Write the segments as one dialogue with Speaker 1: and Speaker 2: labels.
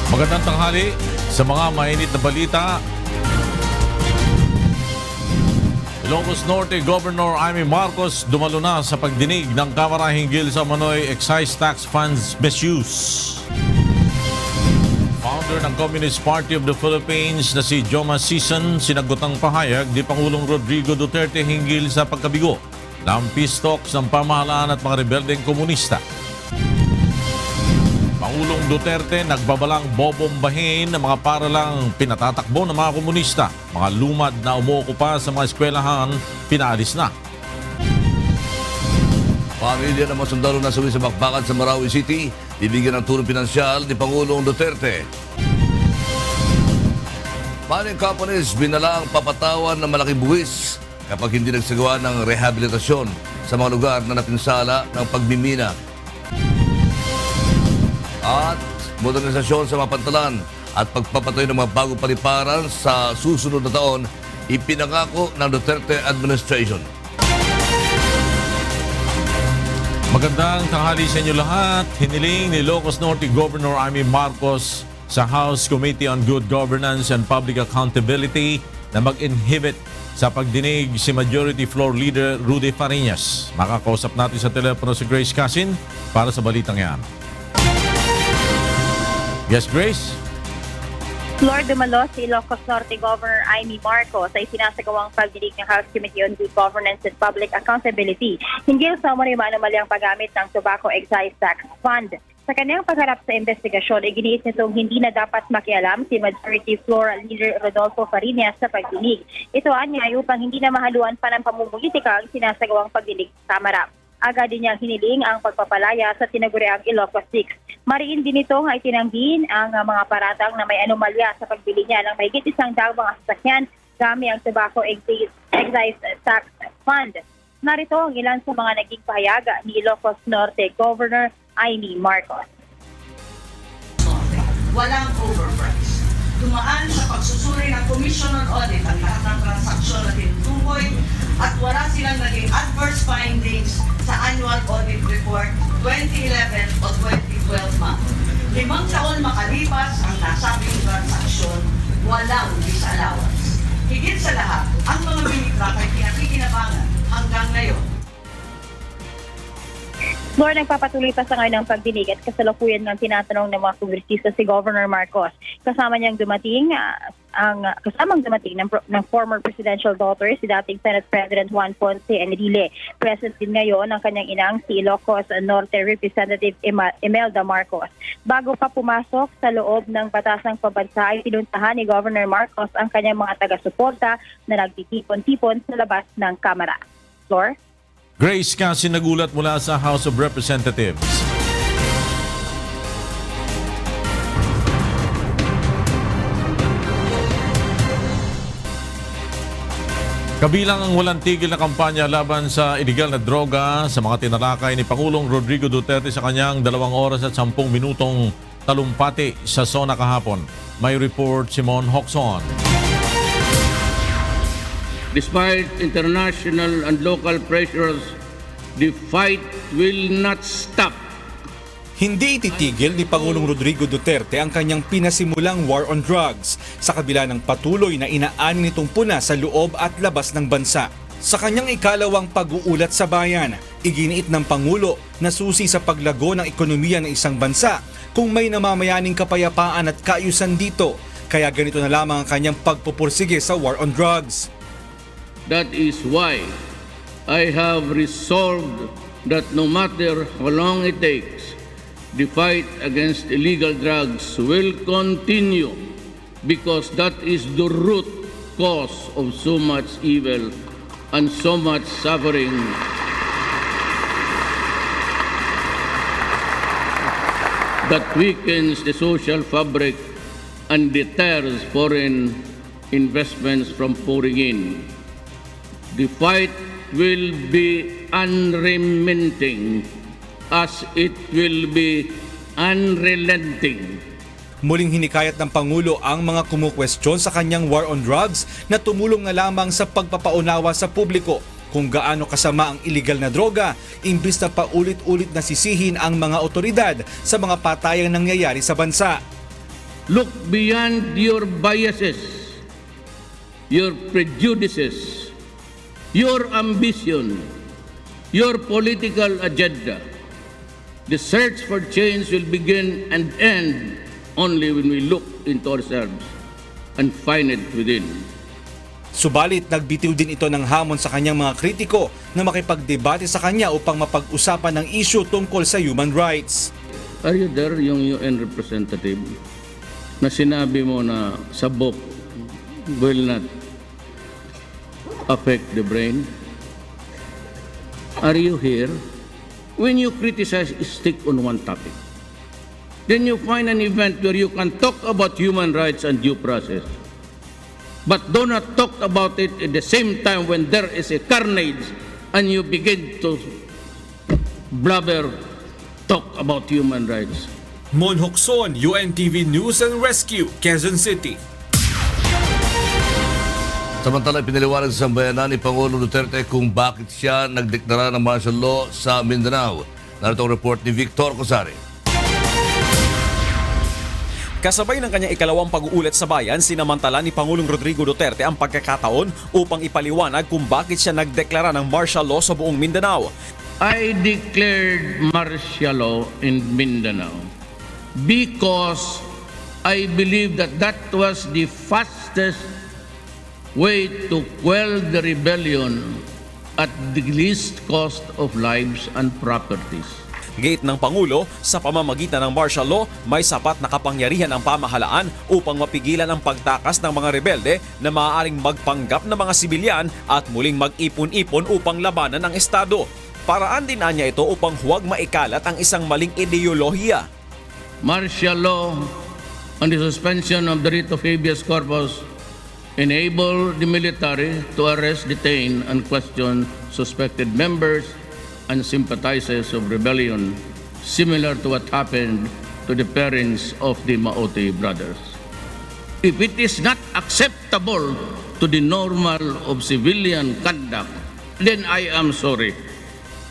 Speaker 1: Magandang tanghali sa mga mainit na balita. Ilocos Norte Governor Amy Marcos dumalo na sa pagdinig ng Kamara hinggil sa Manoy Excise Tax Funds misuse. Founder ng Communist Party of the Philippines na si Joma Sison sinagot ang pahayag ni Pangulong Rodrigo Duterte hinggil sa pagkabigo ng peace talks ng pamahalaan at mga rebeldeng komunista. Pangulong Duterte nagbabalang bobombahin ng mga paralang pinatatakbo ng mga komunista. Mga lumad na umuokupa sa mga eskwelahan, pinaalis na.
Speaker 2: Pamilya ng mga sundalo na sawi sa bakbakan sa Marawi City, bibigyan ng tulong pinansyal ni Pangulong Duterte. Mining companies binalang papatawan ng malaking buwis kapag hindi nagsagawa ng rehabilitasyon sa mga lugar na napinsala ng pagmimina. At modernisasyon sa mga pantalan at pagpapatayo ng mga bagong paliparan sa susunod na taon, ipinangako ng Duterte administration.
Speaker 1: Magandang tanghali sa inyo lahat. Hiniling ni Ilocos Norte Governor Amy Marcos sa House Committee on Good Governance and Public Accountability na mag-inhibit sa pagdinig si Majority Floor Leader Rudy Fariñas. Makakausap natin sa telepono si Grace Casin para sa balitang yan. Yes, Grace?
Speaker 3: Lord dumalo si Ilocos Norte Governor Amy Marcos ay sinasagawang pagdinig ng House Committee on Good Governance and Public Accountability hinggil sa umano'y manumalyang paggamit ng Tobacco Excise Tax Fund. Sa kanyang pagharap sa investigasyon, iginiit nitong hindi na dapat makialam si Majority Floor Leader Rodolfo Fariñas sa pagdinig. Ito anya ay upang hindi na mahaluan pa ng pamumulitika ang sinasagawang pagdinig sa Kamara. Agad din niyang hiniling ang pagpapalaya sa tinaguriang Ilocos 6. Mariin din ito ay tinanggihin ang mga paratang na may anomalya sa pagbili niya ng mahigit 100 mga sasakyan gamit ang Tobacco Excise Tax Fund. Narito ang ilan sa mga naging pahayaga ni Ilocos Norte Governor Amy Marcos.
Speaker 4: Walang overprice. Dumaan sa pagsusuri ng Commission on Audit ang lahat ng transaksyon na tinutukoy at wala silang naging adverse findings sa Annual Audit Report 2011 o 2012 month. 5 taon makalipas ang nasabing transaksyon, walang disallowance. Higit sa lahat, ang mga minitra ay pinakikinabangan hanggang ngayon.
Speaker 3: Lord, nagpapatuloy pa sa ngayon ng pagdinig at kasalukuyan ng tinatanong ng mga kongresista si Governor Marcos. Kasamang dumating ng former presidential daughter, si dating Senate President Juan Ponce Enrile. Present din ngayon ang kanyang inang, si Ilocos Norte Representative Imelda Marcos. Bago pa pumasok sa loob ng batasang pabansa ay pinuntahan ni Governor Marcos ang kanyang mga taga-suporta na nagtitipon-tipon sa labas ng Kamara. Lord?
Speaker 1: Grace Casin nagulat mula sa House of Representatives. Kabilang ang walang tigil na kampanya laban sa iligal na droga sa mga tinalakay ni Pangulong Rodrigo Duterte sa kanyang 2 oras at 10 minutong talumpati sa SONA kahapon. May report Simon Hoxon.
Speaker 5: Despite international and local pressures, the fight will not stop.
Speaker 6: Hindi ititigil ni Pangulong Rodrigo Duterte ang kanyang pinasimulang war on drugs sa kabila ng patuloy na inaanin nitong puna sa loob at labas ng bansa. Sa kanyang ikalawang pag-uulat sa bayan, iginiit ng Pangulo na susi sa paglago ng ekonomiya ng isang bansa kung may namamayaning kapayapaan at kaayusan dito. Kaya ganito na lamang ang kanyang pagpupursige sa war on drugs.
Speaker 5: That is why I have resolved that no matter how long it takes, the fight against illegal drugs will continue because that is the root cause of so much evil and so much suffering. That weakens the social fabric and deters foreign investments from pouring in. The fight will be unremitting as it will be unrelenting.
Speaker 6: Muling hinikayat ng Pangulo ang mga kumukwestiyon sa kanyang war on drugs na tumulong na lamang sa pagpapaunawa sa publiko kung gaano kasama ang iligal na droga imbis na paulit-ulit na sisihin ang mga otoridad sa mga patayang nangyayari sa bansa.
Speaker 5: look beyond your biases, your prejudices, your ambition, your political agenda. The search for change will begin and end only when we look into ourselves and find it within.
Speaker 6: Subalit nagbitiw din ito ng hamon sa kanyang mga kritiko na makipagdebate sa kanya upang mapag-usapan ng issue tungkol sa human rights.
Speaker 5: Are you there, yung UN representative, na sinabi mo na sabok will not affect the brain? Are you here? When you criticize, stick on one topic. Then you find an event where you can talk about human rights and due process. But do not talk about it at the same time when there is a carnage and you begin to blabber, talk about human rights.
Speaker 6: Mon Hokson, UNTV News and Rescue, Quezon City.
Speaker 2: Samantala, pinaliwanag sa sambayanan ni Pangulong Duterte kung bakit siya nagdeklara ng martial law sa Mindanao. Narito ang report ni Victor Cosare.
Speaker 7: Kasabay ng kanyang ikalawang pag-uulat sa bayan, sinamantala ni Pangulong Rodrigo Duterte ang pagkakataon upang ipaliwanag kung bakit siya nagdeklara ng martial law sa buong Mindanao.
Speaker 5: I declared martial law in Mindanao because I believe that that was the fastest way to quell the rebellion at the least cost of lives and properties.
Speaker 7: Gate ng Pangulo, sa pamamagitan ng martial law, may sapat na kapangyarihan ang pamahalaan upang mapigilan ang pagtakas ng mga rebelde na maaaring magpanggap ng mga sibilyan at muling mag-ipon-ipon upang labanan ang Estado. Paraan din niya ito upang huwag maikalat ang isang maling ideolohiya.
Speaker 5: Martial law and the suspension of the writ of habeas corpus enable the military to arrest, detain, and question suspected members and sympathizers of rebellion, similar to what happened to the parents of the Maote brothers. If it is not acceptable to the normal of civilian conduct, then I am sorry,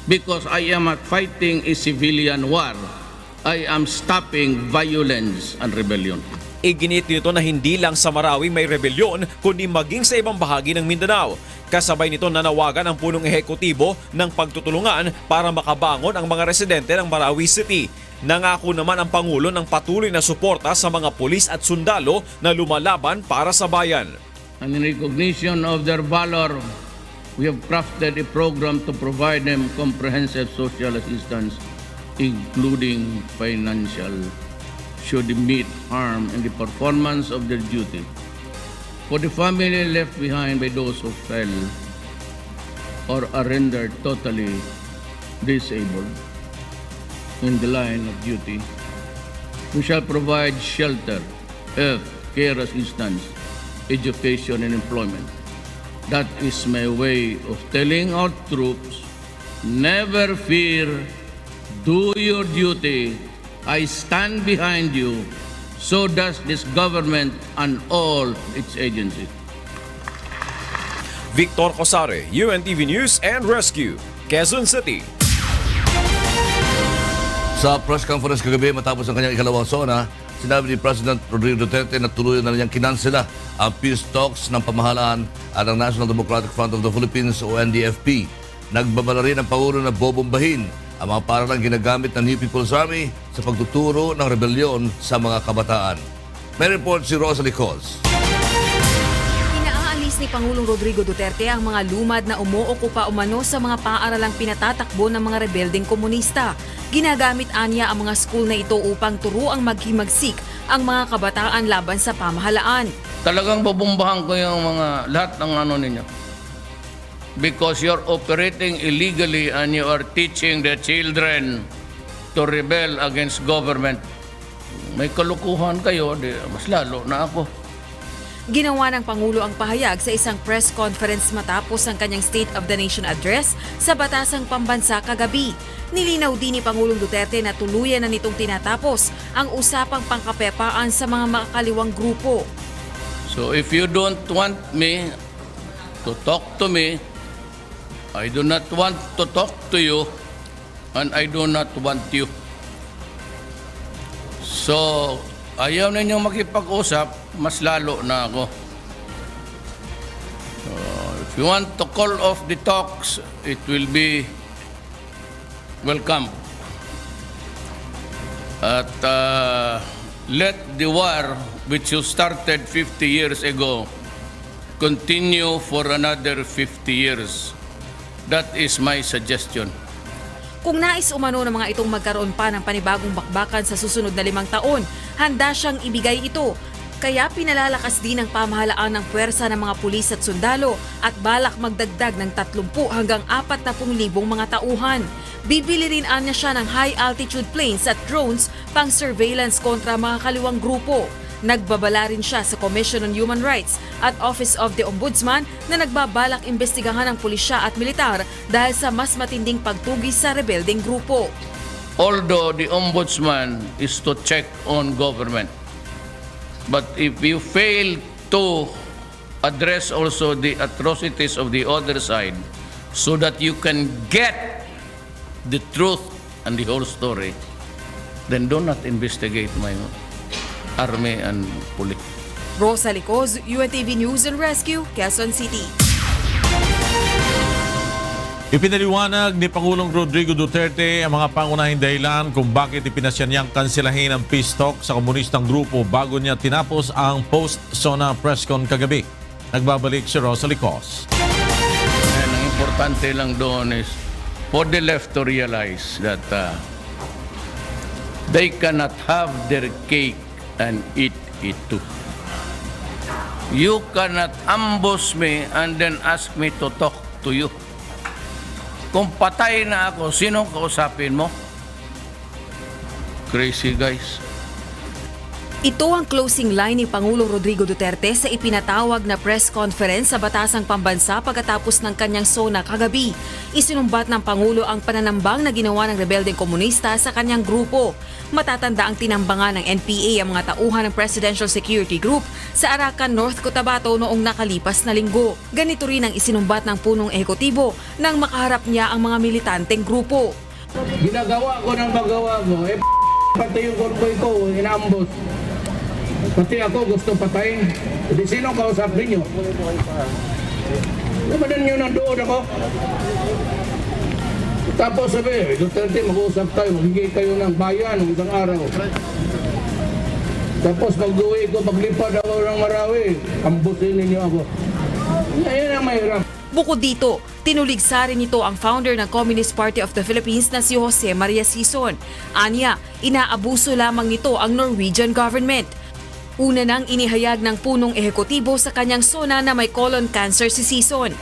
Speaker 5: because I am not fighting a civilian war. I am stopping violence and rebellion.
Speaker 7: Iginit nito na hindi lang sa Marawi may rebelyon, kundi maging sa ibang bahagi ng Mindanao. Kasabay nito nanawagan ang punong ehekutibo ng pagtutulungan para makabangon ang mga residente ng Marawi City. Nangako naman ang Pangulo ng patuloy na suporta sa mga pulis at sundalo na lumalaban para sa bayan.
Speaker 5: And in recognition of their valor, we have crafted a program to provide them comprehensive social assistance, including financial, should they meet harm in the performance of their duty. For the family left behind by those who fell or are rendered totally disabled in the line of duty, we shall provide shelter, health, care assistance, education, and employment. That is my way of telling our troops, never fear, do your duty, I stand behind you, so does this government and all its agencies.
Speaker 7: Victor Cosare, UNTV News and Rescue, Quezon City.
Speaker 2: Sa press conference kagabi matapos ang kanyang ikalawang SONA, sinabi ni President Rodrigo Duterte na tuluyan na niyang kinansela ang peace talks ng pamahalaan at ang National Democratic Front of the Philippines o NDFP. Nagbabala rin ang Pangulo na bobombahin ang mga paralang ginagamit ng New People's Army sa pagtuturo ng rebelyon sa mga kabataan. May report si Rosalie Cos.
Speaker 8: Inaalis ni Pangulong Rodrigo Duterte ang mga lumad na umuokupa umano sa mga paaralang pinatatakbo ng mga rebeldeng komunista. Ginagamit anya ang mga school na ito upang turuang maghimagsik ang mga kabataan laban sa pamahalaan.
Speaker 5: Talagang babumbahan ko yung mga lahat ng ano ninyo. Because you're operating illegally and you are teaching the children to rebel against government. May kalukuhan kayo, mas lalo na ako.
Speaker 8: Ginawa ng Pangulo ang pahayag sa isang press conference matapos ang kanyang State of the Nation address sa Batasang Pambansa kagabi. Nilinaw din ni Pangulong Duterte na tuluyan na nitong tinatapos ang usapang pangkapepaan sa mga makakaliwang grupo.
Speaker 5: So if you don't want me to talk to me, I do not want to talk to you, and I do not want you. So, ayaw ninyong makipag-usap, mas lalo na ako. If you want to call off the talks, it will be welcome. At let the war which you started 50 years ago continue for another 50 years. That is my suggestion.
Speaker 8: Kung nais umano ng mga itong magkaroon pa ng panibagong bakbakan sa susunod na 5 taon, handa siyang ibigay ito. Kaya pinalalakas din ng pamahalaan ng puwersa ng mga pulis at sundalo at balak magdagdag ng 30 hanggang 40,000 mga tauhan. Bibili rin anya siya ng high-altitude planes at drones pang surveillance kontra mga kaliwang grupo. Nagbabala rin siya sa Commission on Human Rights at Office of the Ombudsman na nagbabalak imbestigahan ng pulisya at militar dahil sa mas matinding pagtugis sa rebelding grupo.
Speaker 5: Although the ombudsman is to check on government, but if you fail to address also the atrocities of the other side so that you can get the truth and the whole story, then do not investigate my army and police.
Speaker 8: Rosa Licoz, UNTV News and Rescue, Quezon City.
Speaker 1: Ipinaliwanag ni Pangulong Rodrigo Duterte ang mga pangunahing dahilan kung bakit ipinasya niyang kansilahin ang peace talk sa komunistang grupo bago niya tinapos ang post-SONA presscon kagabi. Nagbabalik si Rosa Licoz.
Speaker 5: And ang importante lang doon is for the left to realize that they cannot have their cake and eat it too. You cannot ambush me and then ask me to talk to you. Kung patay na ako, sino kausapin mo? Crazy guys.
Speaker 8: Ito ang closing line ni Pangulong Rodrigo Duterte sa ipinatawag na press conference sa Batasang Pambansa pagkatapos ng kanyang SONA kagabi. Isinumbat ng Pangulo ang pananambang na ginawa ng rebeldeng komunista sa kanyang grupo. Matatanda ang tinambangan ng NPA ang mga tauhan ng Presidential Security Group sa Arakan, North Cotabato noong nakalipas na linggo. Ganito rin ang isinumbat ng punong ehekutibo nang makaharap niya ang mga militanteng grupo.
Speaker 5: Ginagawa ko ng magawa ko, pati yung korpoy ko, inaambos. Pati ako gusto patayin. Hindi sino kausap ninyo? Nabanan nyo nandoon ako. Tapos sabi, Duterte, mag-uusap tayo, maghigay kayo ng bayan ng isang araw. Tapos pag-uwi ko, paglipad ako ng Marawi, ambusin ninyo ako. Yan ang mahirap.
Speaker 8: Bukod dito, tinuligsa rin ito ang founder ng Communist Party of the Philippines na si Jose Maria Sison. Anya, inaabuso lamang nito ang Norwegian government. Una nang inihayag ng punong ehekutibo sa kanyang SONA na may colon cancer si Sison.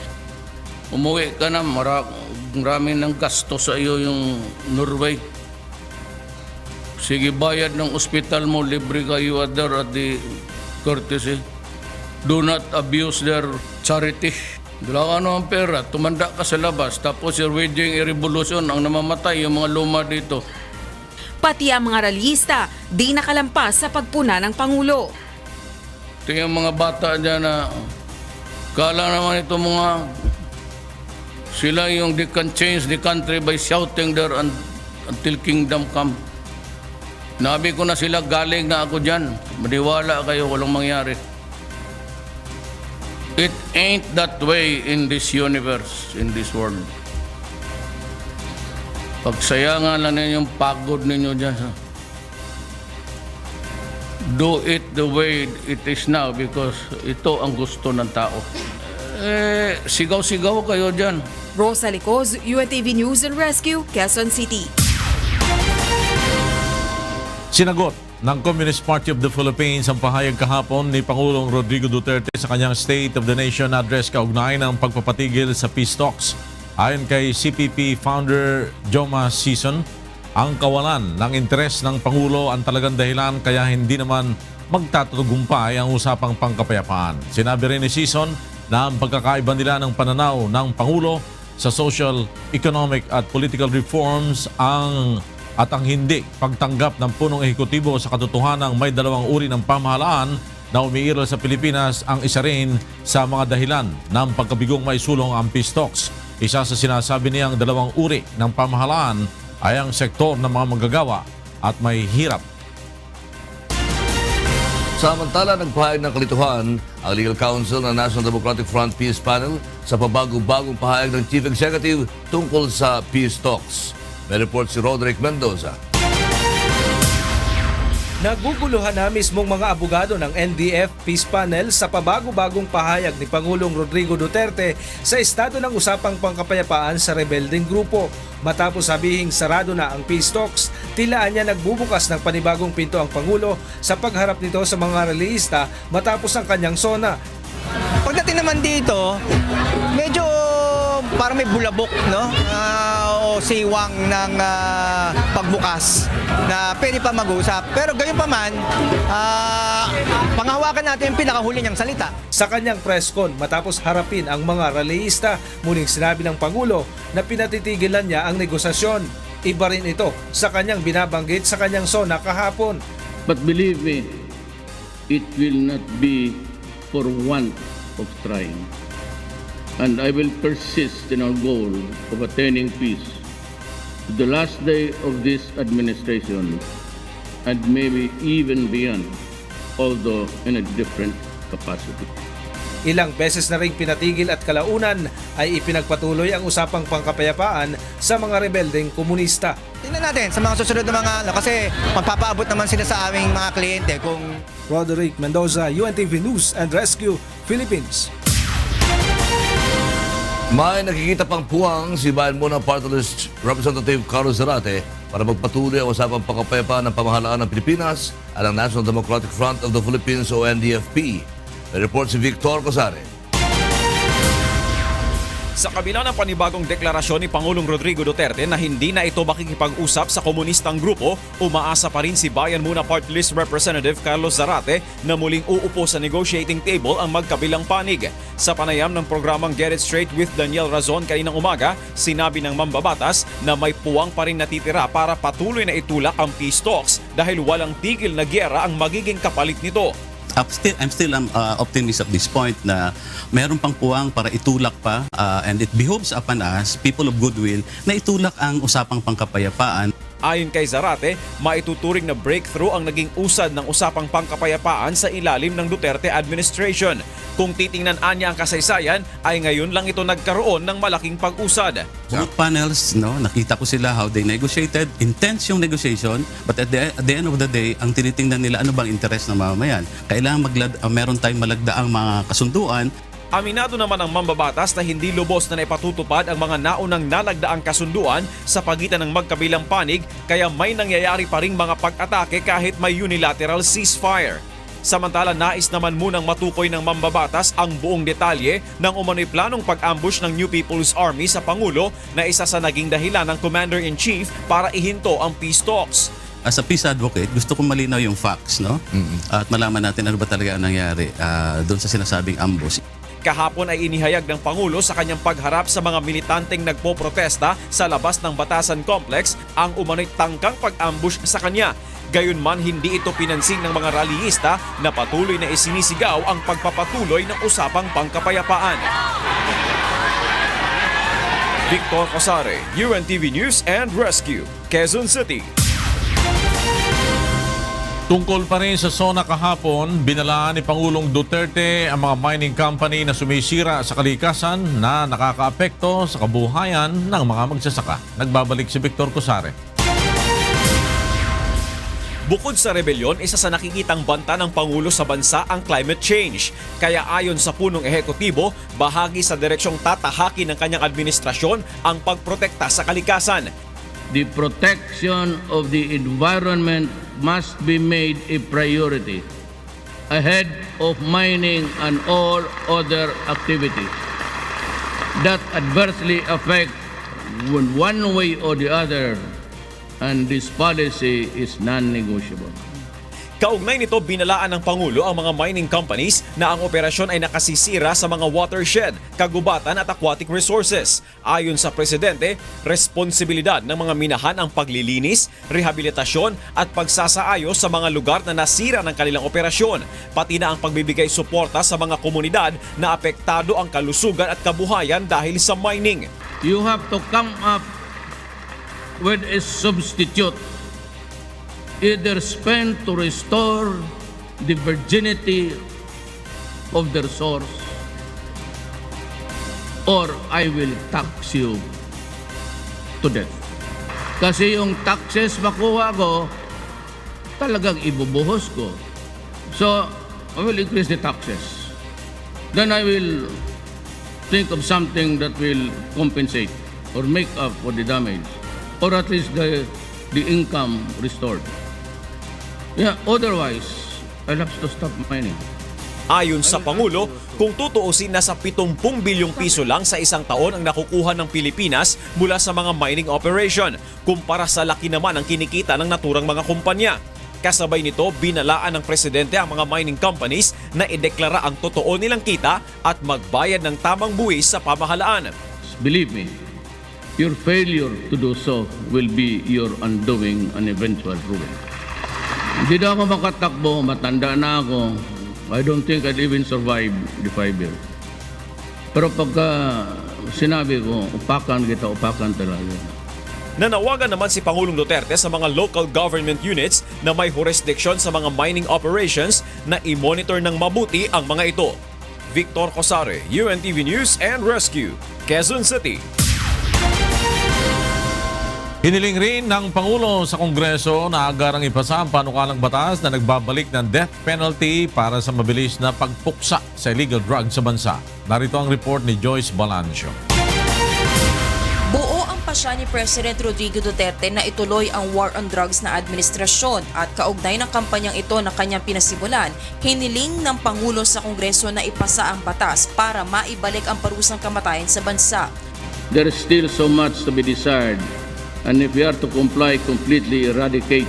Speaker 5: Umuwi ka na, marami ng gasto sa iyo yung Norway. Sige, bayad ng ospital mo, libre ka, you are there at the courtesy. Do not abuse their charity. Dala ka ng pera, tumanda ka sa labas, tapos you're waging a revolution, ang namamatay yung mga luma dito.
Speaker 8: Pati ang mga rallyista, di nakalampas sa pagpuna ng Pangulo.
Speaker 5: Ito yung mga bata dyan na kala naman ito mga sila yung they can change the country by shouting there until kingdom come. Nabi ko na sila, galing na ako dyan. Maniwala kayo, walang mangyari. It ain't that way in this universe, in this world. Pagsayangan lang ninyo yung pagod ninyo dyan. Do it the way it is now because ito ang gusto ng tao. Sigaw-sigaw kayo dyan.
Speaker 8: Rosa Licoz, UNTV News and Rescue, Quezon City.
Speaker 1: Sinagot ng Communist Party of the Philippines ang pahayag kahapon ni Pangulong Rodrigo Duterte sa kanyang State of the Nation address kaugnay ng pagpapatigil sa peace talks. Ayon kay CPP founder Joma Sison, ang kawalan ng interes ng Pangulo ang talagang dahilan kaya hindi naman magtatagumpay ang usapang pangkapayapaan. Sinabi rin ni Sison na ang pagkakaiba nila ng pananaw ng Pangulo sa social, economic at political reforms ang hindi pagtanggap ng punong ehekutibo sa katotohanang may dalawang uri ng pamahalaan na umiiral sa Pilipinas ang isa rin sa mga dahilan ng pagkabigong maisulong ang peace talks. Isa sa sinasabi niyang dalawang uri ng pamahalaan ay ang sektor ng mga manggagawa at may hirap.
Speaker 2: Samantala, nagpahayag ng kalituhan ang Legal Counsel ng National Democratic Front Peace Panel sa pabago-bagong pahayag ng Chief Executive tungkol sa peace talks. May report si Roderick Mendoza.
Speaker 9: Naguguluhan na mismong mga abogado ng NDF Peace Panel sa pabago-bagong pahayag ni Pangulong Rodrigo Duterte sa estado ng usapang pangkapayapaan sa rebelding grupo. Matapos sabihing sarado na ang peace talks, tilaan niya nagbubukas ng panibagong pinto ang Pangulo sa pagharap nito sa mga relihista matapos ang kanyang sona.
Speaker 10: Pagdating naman dito, medyo parang may bulabok, no? O siwang ng pagbukas na pwede pa mag-usap. Pero gayon pa man, panghawakan natin yung pinakahuli niyang salita.
Speaker 9: Sa kanyang press con matapos harapin ang mga relihista, muling sinabi ng Pangulo na pinatitigilan niya ang negosasyon. Iba rin ito sa kanyang binabanggit sa kanyang sona kahapon.
Speaker 5: But believe me, it will not be for want of trying. And I will persist in our goal of attaining peace to the last day of this administration and maybe even beyond, although in a different capacity.
Speaker 9: Ilang beses na ring pinatigil at kalaunan ay ipinagpatuloy ang usapang pangkapayapaan sa mga rebeldeng komunista.
Speaker 10: Tingnan natin sa mga susunod na mga kasi magpapaabot naman sila sa aming mga kliyente kung
Speaker 9: Roderick Mendoza, UNTV News and Rescue, Philippines.
Speaker 2: May nakikita pang puwang si Bayan Muna Party List Representative Carlos Zarate para magpatuloy ang usapang pangkapayapaan ng pamahalaan ng Pilipinas at ang National Democratic Front of the Philippines o NDFP. May report si Victor Cosare.
Speaker 7: Sa kabila ng panibagong deklarasyon ni Pangulong Rodrigo Duterte na hindi na ito makikipag-usap sa komunistang grupo, umaasa pa rin si Bayan Muna Party List Representative Carlos Zarate na muling uupo sa negotiating table ang magkabilang panig. Sa panayam ng programang Get It Straight with Daniel Razon kaninang umaga, sinabi ng mambabatas na may puwang pa rin natitira para patuloy na itulak ang peace talks dahil walang tigil na gyera ang magiging kapalit nito.
Speaker 11: I'm still optimist at this point na meron pang puwang para itulak pa and it behoves upon us, people of goodwill, na itulak ang usapang pangkapayapaan.
Speaker 7: Ayon kay Zarate, maituturing na breakthrough ang naging usad ng usapang pangkapayapaan sa ilalim ng Duterte administration. Kung titingnan niya ang kasaysayan, ay ngayon lang ito nagkaroon ng malaking pag-usad.
Speaker 11: Both panels, no, nakita ko sila how they negotiated. Intense yung negotiation, but at the end of the day, ang tinitingnan nila ano bang interes ng mamamayan. Kailangan meron tayong malagdaang mga kasunduan.
Speaker 7: Aminado naman ang mambabatas na hindi lubos na naipatutupad ang mga naunang nalagdaang kasunduan sa pagitan ng magkabilang panig kaya may nangyayari pa ring mga pag-atake kahit may unilateral ceasefire. Samantala nais naman munang matukoy ng mambabatas ang buong detalye ng umano'y planong pag-ambush ng New People's Army sa Pangulo na isa sa naging dahilan ng Commander-in-Chief para ihinto ang peace talks.
Speaker 11: As a peace advocate, gusto kong malinaw yung facts, no? At malaman natin ano ba talaga ang nangyari doon sa sinasabing ambush.
Speaker 7: Kahapon ay inihayag ng Pangulo sa kanyang pagharap sa mga militanteng nagpoprotesta sa labas ng Batasan Complex ang umano'y tangkang pag-ambush sa kanya. Gayunman hindi ito pinansin ng mga rallyista na patuloy na isinisigaw ang pagpapatuloy ng usapang pangkapayapaan. Victor Cosare, UNTV News and Rescue, Quezon City.
Speaker 1: Tungkol pa rin sa SONA kahapon, binalaan ni Pangulong Duterte ang mga mining company na sumisira sa kalikasan na nakakaapekto sa kabuhayan ng mga magsasaka. Nagbabalik si Victor Cosare.
Speaker 7: Bukod sa rebelyon, isa sa nakikitang banta ng Pangulo sa bansa ang climate change. Kaya ayon sa punong ehekutibo, bahagi sa direksyong tatahakin ng kanyang administrasyon ang pagprotekta sa kalikasan.
Speaker 5: The protection of the environment must be made a priority ahead of mining and all other activities that adversely affect one way or the other, and this policy is non-negotiable.
Speaker 7: Kaugnay nito, binalaan ng Pangulo ang mga mining companies na ang operasyon ay nakasisira sa mga watershed, kagubatan at aquatic resources. Ayon sa Presidente, responsibilidad ng mga minahan ang paglilinis, rehabilitasyon at pagsasaayos sa mga lugar na nasira ng kanilang operasyon, pati na ang pagbibigay suporta sa mga komunidad na apektado ang kalusugan at kabuhayan dahil sa mining.
Speaker 5: You have to come up with a substitute, either spent to restore the virginity of their source, or I will tax you to death. Kasi yung taxes makuha ko, talagang ibubuhos ko. So, I will increase the taxes. Then I will think of something that will compensate or make up for the damage, or at least the income restored. Yeah, otherwise, I'll have to stop mining.
Speaker 7: Ayon sa Pangulo, kung tutuusin nasa 70 bilyong piso lang sa isang taon ang nakukuha ng Pilipinas mula sa mga mining operation, kumpara sa laki naman ang kinikita ng naturang mga kumpanya. Kasabay nito, binalaan ng presidente ang mga mining companies na ideklara ang totoo nilang kita at magbayad ng tamang buwis sa pamahalaan.
Speaker 5: Believe me, your failure to do so will be your undoing and eventual ruin. Hindi na ako makatakbo, matanda na ako. I don't think I'd even survive the 5 years. Pero pagka sinabi ko, upakan talaga.
Speaker 7: Nanawagan naman si Pangulong Duterte sa mga local government units na may jurisdiction sa mga mining operations na i-monitor ng mabuti ang mga ito. Victor Cosare, UNTV News and Rescue, Quezon City.
Speaker 1: Hiniling rin ng Pangulo sa Kongreso na agarang ipasa ang panukalang batas na nagbabalik ng death penalty para sa mabilis na pagpuksa sa illegal drugs sa bansa. Narito ang report ni Joyce Balancio.
Speaker 12: Buo ang pasya ni President Rodrigo Duterte na ituloy ang war on drugs na administrasyon at kaugnay ng kampanyang ito na kanyang pinasimulan, hiniling ng Pangulo sa Kongreso na ipasa ang batas para maibalik ang parusang kamatayan sa bansa.
Speaker 5: There is still so much to be desired, and if we are to completely eradicate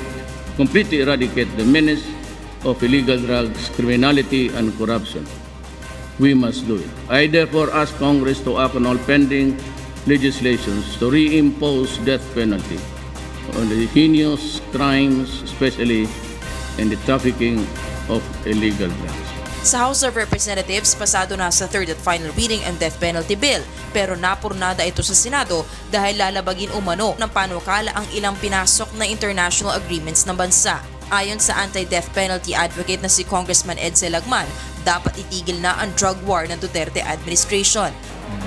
Speaker 5: the menace of illegal drugs, criminality, and corruption, we must do it. I therefore ask Congress to act on all pending legislations to reimpose death penalty on the heinous crimes, especially in the trafficking of illegal drugs.
Speaker 12: Sa House of Representatives, pasado na sa third at final reading ang death penalty bill, pero napurnada ito sa Senado dahil lalabagin umano ng panukala ang ilang pinasok na international agreements ng bansa. Ayon sa anti-death penalty advocate na si Congressman Edsel Lagman, dapat itigil na ang drug war ng Duterte administration.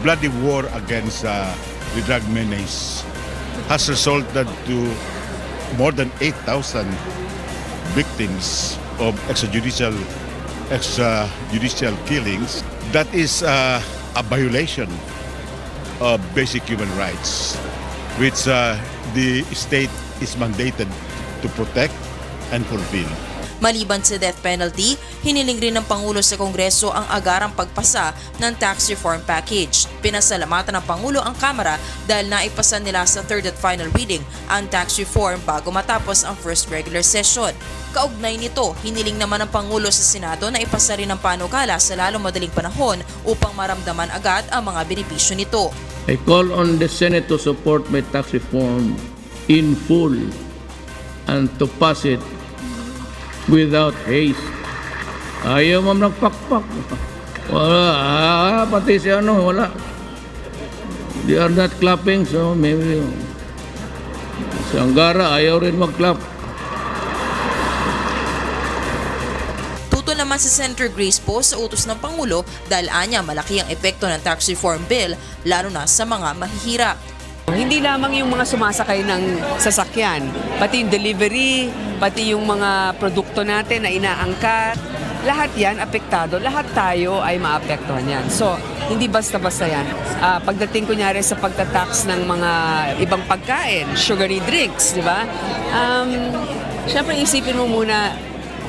Speaker 13: Bloody war against the drug menace has resulted to more than 8,000 victims of extrajudicial killings. That is a violation of basic human rights, which the state is mandated to protect and fulfill.
Speaker 12: Maliban sa death penalty, hiniling rin ng Pangulo sa Kongreso ang agarang pagpasa ng tax reform package. Pinasalamatan ng Pangulo ang Kamara dahil naipasa nila sa third at final reading ang tax reform bago matapos ang first regular session. Kaugnay nito, hiniling naman ng Pangulo sa Senado na ipasa rin ang panukala sa lalong madaling panahon upang maramdaman agad ang mga benepisyo nito.
Speaker 5: I call on the Senate to support my tax reform in full and to pass it without haste. Ayaw mo nagpakpak. Wala, pati si wala. They are not clapping, so maybe si Angara ayaw rin mag-clap.
Speaker 12: Tuto naman si Senator Grace Poe sa utos ng Pangulo dahil anya malaki ang epekto ng tax reform bill lalo na sa mga mahihirap.
Speaker 14: Hindi lamang yung mga sumasakay ng sasakyan, pati yung delivery, pati yung mga produkto natin na inaangkat, lahat yan apektado, lahat tayo ay maapektuhan yan. So, hindi basta-basta yan. Pagdating kunyari sa pagtatax ng mga ibang pagkain, sugary drinks, di ba? Siyempre isipin mo muna,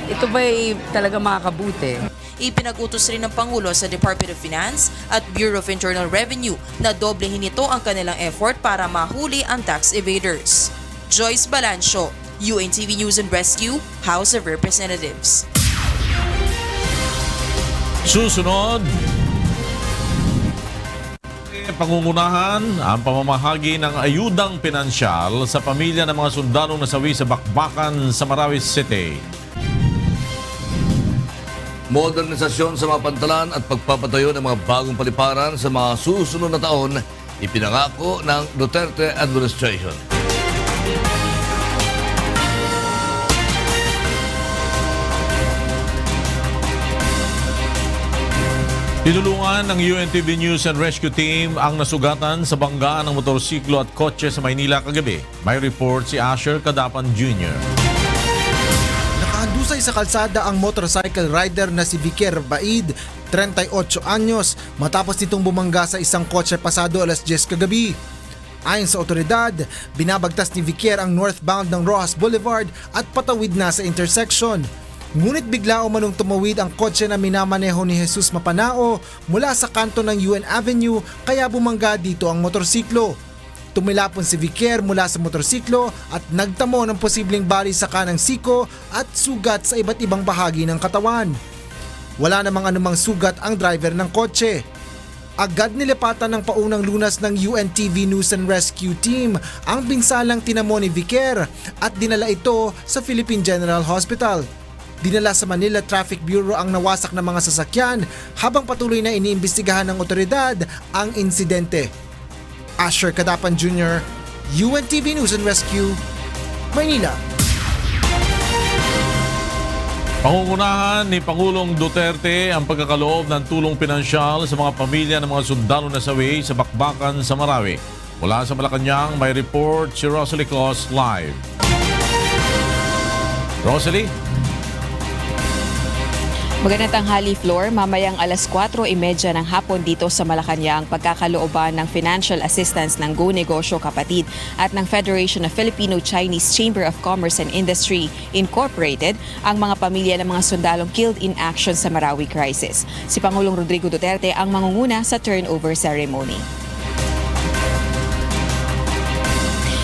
Speaker 14: ito ba'y talaga makakabuti?
Speaker 12: Ipinag-utos rin ng Pangulo sa Department of Finance at Bureau of Internal Revenue na doblehin nito ang kanilang effort para mahuli ang tax evaders. Joyce Balancio, UNTV News and Rescue, House of Representatives.
Speaker 1: Susunod, pangungunahan ang pamamahagi ng ayudang pinansyal sa pamilya ng mga sundalong nasawi sa bakbakan sa Marawi City.
Speaker 2: Modernisasyon sa mga pantalan at pagpapatayo ng mga bagong paliparan sa mga susunod na taon, ipinangako ng Duterte administration.
Speaker 1: Tinulungan ng UNTV News and Rescue Team ang nasugatan sa bangga ng motorsiklo at kotse sa Maynila kagabi. May report si Asher Cadapan Jr.
Speaker 15: Nakahadusay sa kalsada ang motorcycle rider na si Viker Baid, 38 anyos, matapos nitong bumangga sa isang kotse pasado alas 10 kagabi. Ayon sa otoridad, binabagtas ni Viker ang northbound ng Rojas Boulevard at patawid na sa intersection. Ngunit bigla umanong tumawid ang kotse na minamaneho ni Jesus Mapanao mula sa kanto ng UN Avenue kaya bumangga dito ang motorsiklo. Tumilapon si Viker mula sa motorsiklo at nagtamo ng posibleng bali sa kanang siko at sugat sa iba't ibang bahagi ng katawan. Wala namang anumang sugat ang driver ng kotse. Agad nilipatan ng paunang lunas ng UNTV News and Rescue Team ang binsalang tinamo ni Viker at dinala ito sa Philippine General Hospital. Dinala sa Manila Traffic Bureau ang nawasak na mga sasakyan habang patuloy na iniimbestigahan ng otoridad ang insidente. Asher Cadapan Jr., UNTV News and Rescue, Maynila.
Speaker 1: Pangungunahan ni Pangulong Duterte ang pagkakaloob ng tulong pinansyal sa mga pamilya ng mga sundalo na sawi sa bakbakan sa Marawi. Mula sa Malacanang, may report si Rosalie Cos live. Rosalie?
Speaker 16: Magandang tanghali, Floor. Mamayang alas 4:30 ng hapon dito sa Malacanang, pagkakalooban ng financial assistance ng Go Negosyo Kapatid at ng Federation of Filipino-Chinese Chamber of Commerce and Industry Incorporated ang mga pamilya ng mga sundalong killed in action sa Marawi crisis. Si Pangulong Rodrigo Duterte ang mangunguna sa turnover ceremony.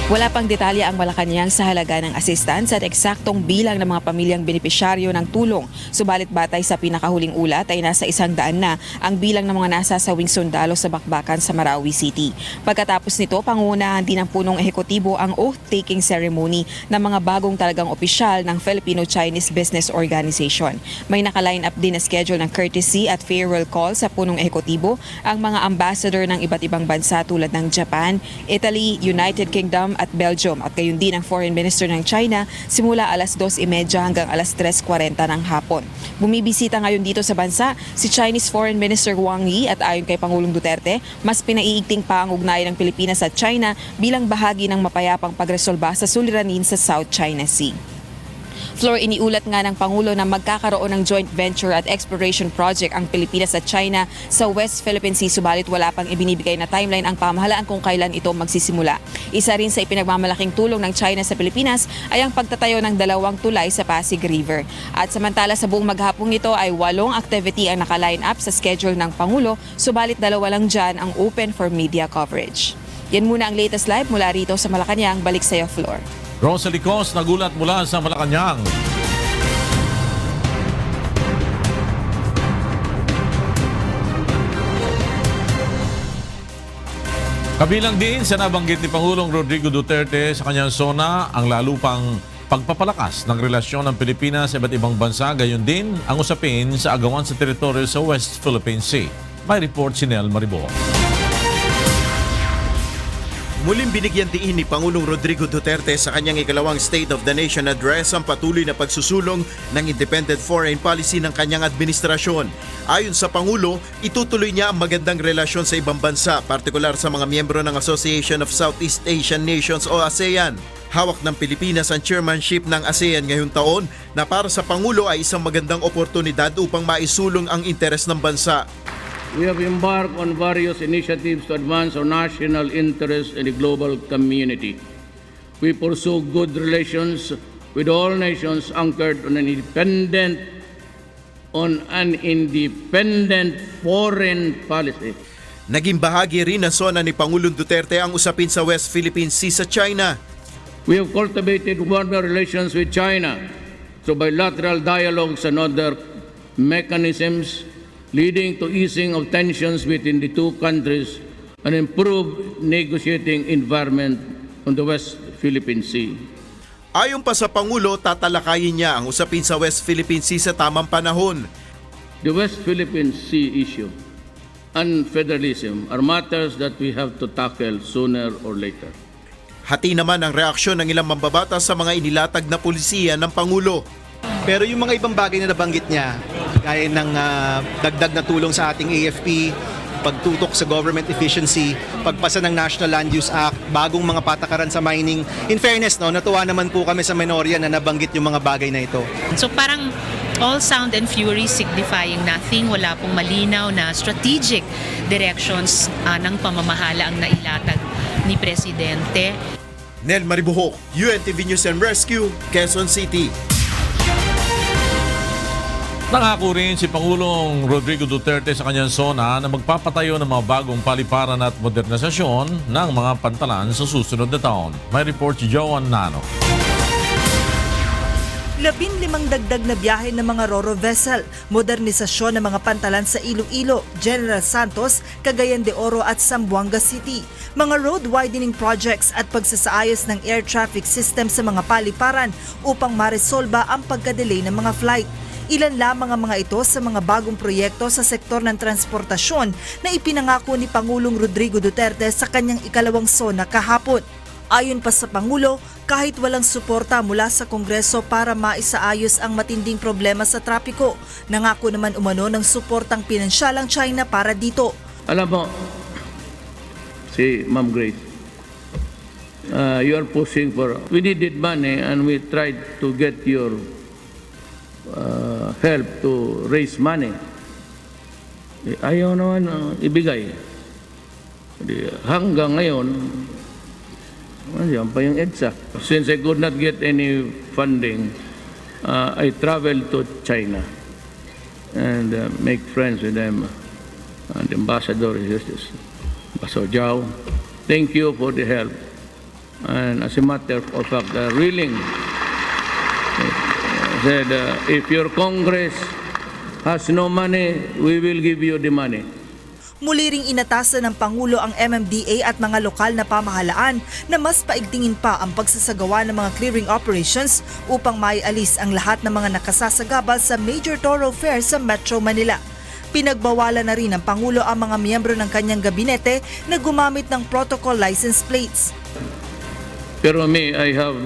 Speaker 16: Wala pang detalye ang Malacanang sa halaga ng assistance at eksaktong bilang ng mga pamilyang benepisyaryo ng tulong. Subalit batay sa pinakahuling ulat ay nasa 100 na ang bilang ng mga nasasawing sundalo sa bakbakan sa Marawi City. Pagkatapos nito, pangunahan din ng punong ehekutibo ang oath-taking ceremony ng mga bagong talagang opisyal ng Filipino-Chinese Business Organization. May naka-line up din na schedule ng courtesy at farewell call sa punong ehekutibo ang mga ambassador ng iba't ibang bansa tulad ng Japan, Italy, United Kingdom at Belgium at gayon din ang Foreign Minister ng China simula alas 2:30 hanggang alas 3:40 ng hapon. Bumibisita ngayon dito sa bansa si Chinese Foreign Minister Wang Yi at ayon kay Pangulong Duterte, mas pinaiigting pa ang ugnayan ng Pilipinas at China bilang bahagi ng mapayapang pagresolba sa suliranin sa South China Sea. Floor, iniulat nga ng Pangulo na magkakaroon ng joint venture at exploration project ang Pilipinas at China sa West Philippine Sea, subalit wala pang ibinibigay na timeline ang pamahalaan kung kailan ito magsisimula. Isa rin sa ipinagmamalaking tulong ng China sa Pilipinas ay ang pagtatayo ng 2 tulay sa Pasig River. At samantala sa buong maghapong ito ay 8 activity ang naka-line up sa schedule ng Pangulo, subalit 2 lang dyan ang open for media coverage. Yan muna ang latest live mula rito sa Malacanang. Balik sa iyo, Floor.
Speaker 1: Rosalie Cos nagulat mula sa Malacanang. Kabilang din sa nabanggit ni Pangulong Rodrigo Duterte sa kanyang SONA ang lalo pang pagpapalakas ng relasyon ng Pilipinas sa iba't ibang bansa, gayon din ang usapin sa agawan sa teritoryo sa West Philippine Sea. May report si Nel Maribo.
Speaker 17: Muling binigyan diin ni Pangulong Rodrigo Duterte sa kanyang ikalawang State of the Nation Address ang patuloy na pagsusulong ng independent foreign policy ng kanyang administrasyon. Ayon sa Pangulo, itutuloy niya ang magandang relasyon sa ibang bansa, partikular sa mga miyembro ng Association of Southeast Asian Nations o ASEAN. Hawak ng Pilipinas ang chairmanship ng ASEAN ngayong taon na para sa Pangulo ay isang magandang oportunidad upang maisulong ang interes ng bansa.
Speaker 5: We have embarked on various initiatives to advance our national interests in the global community. We pursue good relations with all nations anchored on an independent foreign policy.
Speaker 17: Naging bahagi rin ng SONA ni Pangulong Duterte ang usapin sa West Philippine Sea sa China.
Speaker 5: We have cultivated warmer relations with China through bilateral dialogues and other mechanisms, leading to easing of tensions between the two countries and improved negotiating environment on the West Philippine Sea.
Speaker 17: Ayon pa sa Pangulo, tatalakayin niya ang usapin sa West Philippine Sea sa tamang panahon.
Speaker 5: The West Philippine Sea issue and federalism are matters that we have to tackle sooner or later.
Speaker 17: Hati naman ang reaksyon ng ilang mambabatas sa mga inilatag na pulisiya ng Pangulo.
Speaker 18: Pero yung mga ibang bagay na nabanggit niya, gaya ng dagdag na tulong sa ating AFP, pagtutok sa government efficiency, pagpasa ng National Land Use Act, bagong mga patakaran sa mining. In fairness, no, natuwa naman po kami sa Menorya na nabanggit yung mga bagay na ito.
Speaker 19: So parang all sound and fury signifying nothing, wala pong malinaw na strategic directions ng pamamahala ang nailatag ni Presidente.
Speaker 17: Nel Maribuhok, UNTV News and Rescue, Quezon City.
Speaker 1: Nangako rin si Pangulong Rodrigo Duterte sa kanyang SONA na magpapatayo ng mga bagong paliparan at modernisasyon ng mga pantalan sa susunod na taon. May report si Joan Nano.
Speaker 20: 15 dagdag na biyahe ng mga Ro-Ro vessel, modernisasyon ng mga pantalan sa Iloilo, General Santos, Cagayan de Oro at Zamboanga City, mga road widening projects at pagsasaayos ng air traffic system sa mga paliparan upang maresolba ang pagkadelay ng mga flight. Ilan lamang ang mga ito sa mga bagong proyekto sa sektor ng transportasyon na ipinangako ni Pangulong Rodrigo Duterte sa kanyang ikalawang SONA kahapon. Ayon pa sa Pangulo, kahit walang suporta mula sa Kongreso para maisaayos ang matinding problema sa trapiko, nangako naman umano ng suportang pinansyal ang China para dito.
Speaker 5: Alam mo, si Ma'am Grace, you are pushing for, we needed money and we tried to get your help to raise money. Ayaw naman ibigay. Hanggang ngayon, yan pa yung EDSA. Since I could not get any funding, I traveled to China and make friends with them. And the ambassador is Ambassador Zhao. Thank you for the help. And as a matter of fact, willing, said, if your Congress has no money, we will give you the money.
Speaker 20: Muli ring inatasan ng Pangulo ang MMDA at mga lokal na pamahalaan na mas paigtingin pa ang pagsasagawa ng mga clearing operations upang maialis ang lahat ng mga nakasasagabal sa major thoroughfare sa Metro Manila. Pinagbawalan na rin ng Pangulo ang mga miyembro ng kanyang gabinete na gumamit ng protocol license plates.
Speaker 5: Pero me, I have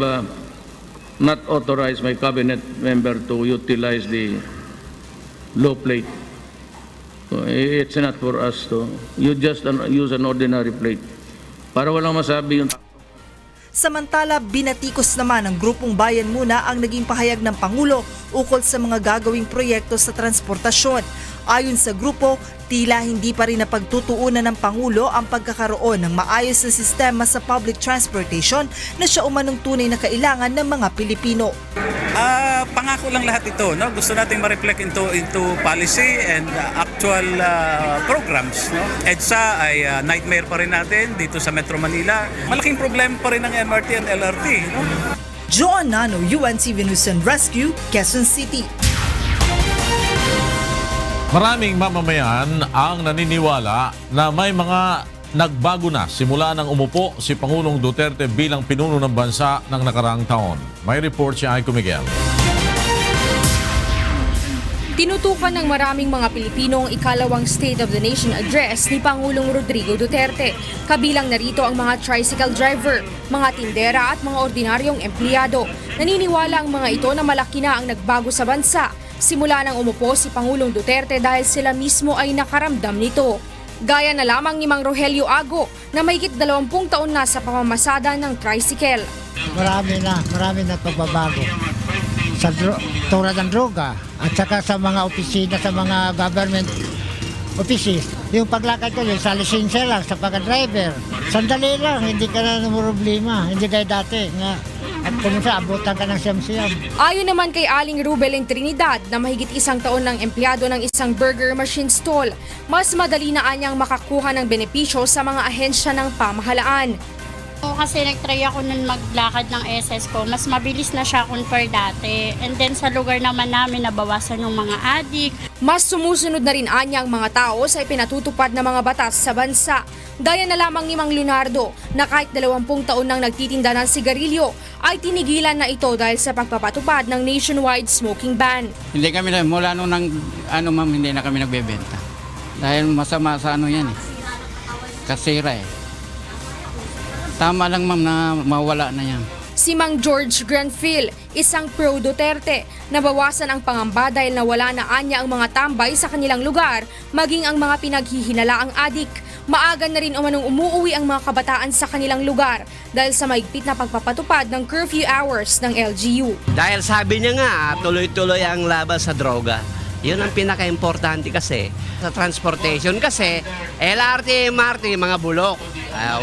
Speaker 5: not authorized my cabinet member to utilize the low plate. So it's not for us to, you just use an ordinary plate. Para walang masabi yung.
Speaker 20: Samantala, binatikos naman ng Grupong Bayan Muna ang naging pahayag ng Pangulo ukol sa mga gagawing proyekto sa transportasyon. Ayon sa grupo, tila hindi pa rin napagtutuunan ng Pangulo ang pagkakaroon ng maayos na sistema sa public transportation na siya umanong tunay na kailangan ng mga Pilipino.
Speaker 21: Pangako lang lahat ito, no? Gusto nating ma-reflect into policy and actual programs, no? EDSA ay nightmare pa rin natin dito sa Metro Manila. Malaking problema pa rin ng MRT and LRT, no?
Speaker 20: Joan Nano, UNTV News and Rescue, Quezon City.
Speaker 1: Maraming mamamayan ang naniniwala na may mga nagbago na simula nang umupo si Pangulong Duterte bilang pinuno ng bansa ng nakaraang taon. May report si Aiko Miguel.
Speaker 22: Tinutukan ng maraming mga Pilipino ang ikalawang State of the Nation address ni Pangulong Rodrigo Duterte. Kabilang narito ang mga tricycle driver, mga tindera at mga ordinaryong empleyado. Naniniwala ang mga ito na malaki na ang nagbago sa bansa simula nang umupo si Pangulong Duterte dahil sila mismo ay nakaramdam nito. Gaya na lamang ni Mang Rogelio Ago na mahigit 20 taon na sa pamamasada ng tricycle.
Speaker 23: Marami na pagbabago. Sa tulad ng droga at saka sa mga opisina, sa mga government offices. Yung paglakad ko yun, sa lisensya lang, sa pagka-driver. Sandali lang, hindi ka na problema. Hindi kaya dati nga. At kung sa abutan ka ng siyam-siyam.
Speaker 22: Ayon naman kay Aling Rubeleng Trinidad na mahigit 1 taon ng empleyado ng isang burger machine stall, mas madali na anyang makakuha ng benepisyo sa mga ahensya ng pamahalaan.
Speaker 24: Kasi nag-try ako nun maglakad ng SS ko, mas mabilis na siya compare dati. And then sa lugar naman namin, nabawasan yung mga adik.
Speaker 22: Mas sumusunod na rin anya ang mga tao sa ipinatutupad na mga batas sa bansa. Gaya na lamang ni Mang Leonardo na kahit 20 taon nang nagtitinda ng sigarilyo, ay tinigilan na ito dahil sa pagpapatupad ng nationwide smoking ban.
Speaker 25: Hindi kami, mula nung ma'am, hindi na kami nagbebenta. Dahil masama sa yan eh. Kasira eh. Tama lang ma'am na mawala na yan.
Speaker 22: Si Mang George Granville, isang pro-Duterte, Nabawasan ang pangamba dahil nawala na anya ang mga tambay sa kanilang lugar, maging ang mga pinaghihinalaang adik. Maaga na rin umanong umuuwi ang mga kabataan sa kanilang lugar dahil sa maigpit na pagpapatupad ng curfew hours ng LGU.
Speaker 3: Dahil sabi niya nga, tuloy-tuloy ang laban sa droga. Yun ang pinaka-importante kasi. Sa transportation kasi, LRT, MRT, mga bulok.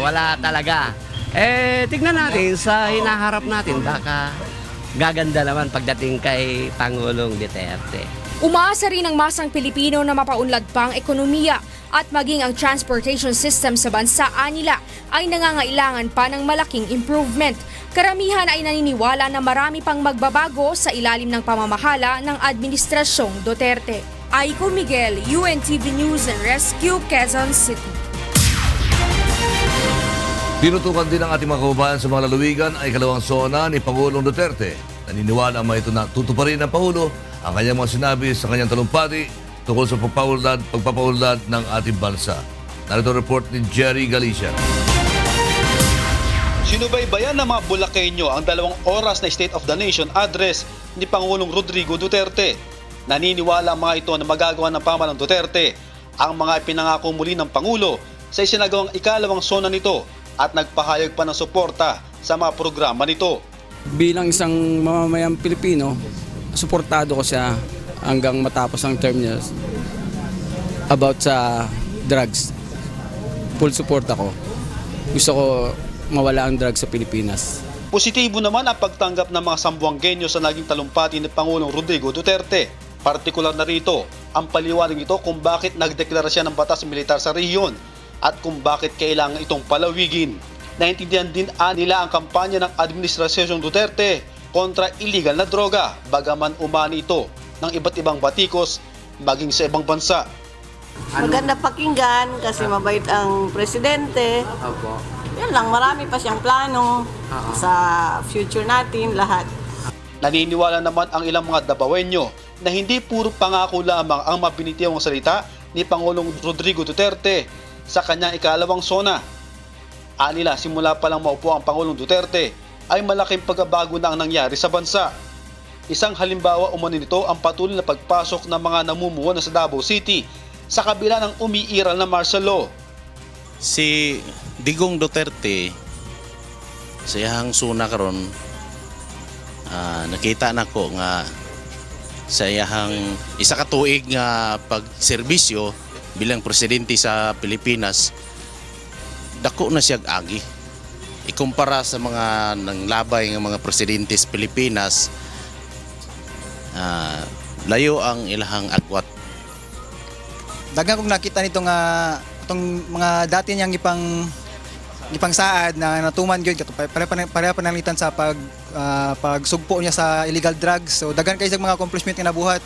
Speaker 3: Wala talaga. Tignan natin sa hinaharap natin, baka gaganda naman pagdating kay Pangulong Duterte.
Speaker 22: Umaasa rin ang masang Pilipino na mapaunlad pa ang ekonomiya at maging ang transportation system sa bansa nila ay nangangailangan pa ng malaking improvement. Karamihan ay naniniwala na marami pang magbabago sa ilalim ng pamamahala ng Administrasyong Duterte. Aiko Miguel, UNTV News and Rescue, Quezon City.
Speaker 2: Tinutukan din ng ating mga kababayan sa mga lalawigan ay ikalawang sona ni Pangulong Duterte. Naniniwala ang mga ito na tutuparin ng Pangulo ang kanyang mga sinabi sa kanyang talumpati tungkol sa pagpapaunlad ng ating bansa. Narito ang report ni Jerry Galicia.
Speaker 4: Sinubaybayan ng mga Bulakenyo ang 2 oras na State of the Nation address ni Pangulong Rodrigo Duterte. Naniniwala ang mga ito na magagawa ng pamahalaan ng Duterte ang mga ipinangako muli ng Pangulo sa isinagawang ikalawang sona nito at nagpahayag pa ng suporta sa mga programa nito.
Speaker 6: Bilang isang mamamayang Pilipino, suportado ko siya hanggang matapos ang term niya about sa drugs. Full support ako. Gusto ko mawala ang drugs sa Pilipinas.
Speaker 4: Positibo naman ang pagtanggap ng mga Sambuangueño sa naging talumpati ni Pangulong Rodrigo Duterte. Partikular na rito ang paliwanag ito kung bakit nagdeklara siya ng batas militar sa rehiyon at kung bakit kailangan itong palawigin. Naintindihan din nila ang kampanya ng Administrasyong Duterte kontra illegal na droga, bagaman umani ito ng iba't ibang batikos maging sa ibang bansa.
Speaker 8: Maganda pakinggan kasi mabait ang presidente. Yan lang, marami pa siyang plano sa future natin lahat.
Speaker 4: Naniniwala naman ang ilang mga Dabawenyo na hindi puro pangako lamang ang mabinitiyang salita ni Pangulong Rodrigo Duterte sa kanyang ikalawang sona. Anila, simula pa lang maupo ang Pangulong Duterte ay malaking pagbabago na ang nangyari sa bansa. Isang halimbawa umano nito ang patuloy na pagpasok ng mga namumuhunan sa Davao City sa kabila ng umiiral na martial law.
Speaker 10: Si Digong Duterte sa iyang suna karon, nakita nako nga sa iyang isa ka tuig nga pagserbisyo bilang presidente sa Pilipinas, dako na siya agi. Ikumpara sa mga nanglabay ng mga presidente sa Pilipinas, layo ang ilahang agwat.
Speaker 18: Dagan kong nakita nito nga itong mga dati niyang ipang saad na natuman gyud pareha panalitan sa pagsugpo niya sa illegal drugs. So dagan kay sa mga accomplishment nga nabuhat.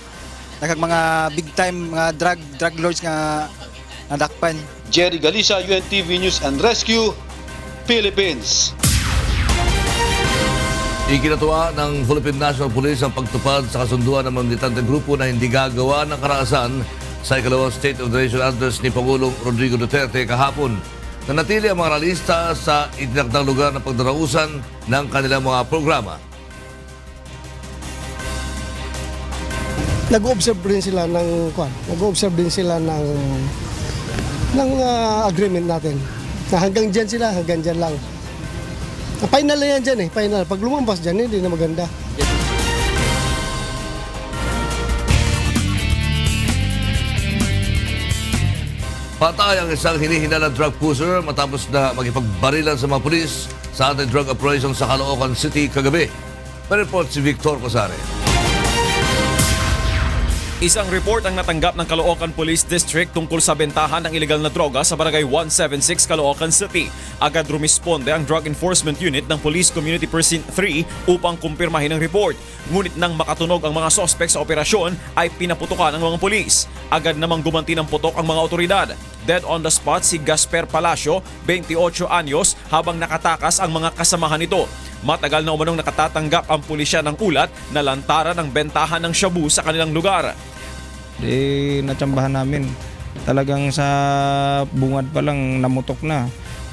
Speaker 18: Daghang mga big time mga drug lords nga nadakpan.
Speaker 4: Jerry Galicia, UNTV News and Rescue, Philippines.
Speaker 2: Ikinatuwa ng Philippine National Police ang pagtupad sa kasunduan ng mga militante grupo na hindi gagawa ng karaasan sa ikalawang State of the Nation address ni Pangulong Rodrigo Duterte kahapon. Nanatili ang mga realista sa itinakdang lugar ng pagdarausan ng kanilang mga programa.
Speaker 26: Nag-observe din sila ng agreement natin. Na hanggang dyan lang. Final na yan dyan final. Pag lumampas dyan, hindi na maganda.
Speaker 2: Patay ang isang hinihinalang drug pusher matapos na makipagbarilan sa mga pulis sa anti-drug operation sa Caloocan City kagabi. May-report si Victor Cosare.
Speaker 7: Isang report ang natanggap ng Caloocan Police District tungkol sa bentahan ng ilegal na droga sa Barangay 176, Caloocan City. Agad rumisponde ang Drug Enforcement Unit ng Police Community Precinct 3 upang kumpirmahin ang report. Ngunit nang makatunog ang mga sospek sa operasyon ay pinaputukan ng mga pulis. Agad namang gumanti ng putok ang mga otoridad. Dead on the spot si Gasper Palacio, 28 anyos, habang nakatakas ang mga kasamahan nito. Matagal na umanong nakatatanggap ang pulisya ng ulat na lantaran ng bentahan ng shabu sa kanilang lugar.
Speaker 27: Natsambahan namin. Talagang sa bungad pa lang namutok na.